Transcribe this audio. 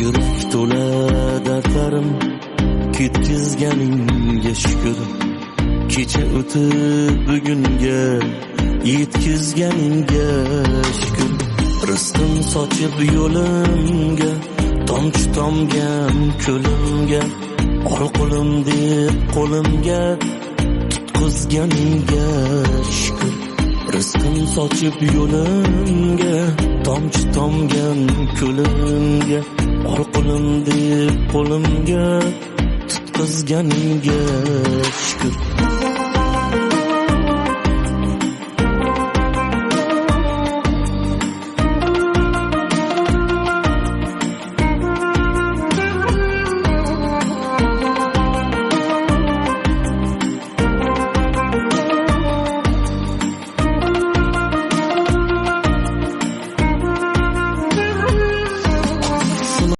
Yurak to'la dardlarim ketkizganingga shukr. Kecha o'tib bugunga yetkizganingga shukr. Rizqim sochib yo'limga, tomchi tomgan ko'limga, ol qo'lim deb qo'limga tutqizganingga shukr. Rizqim sochib yo'limga, tomchi tomgan ko'limga, ol qo'lim deb qo'limga tutqizganingga shukr.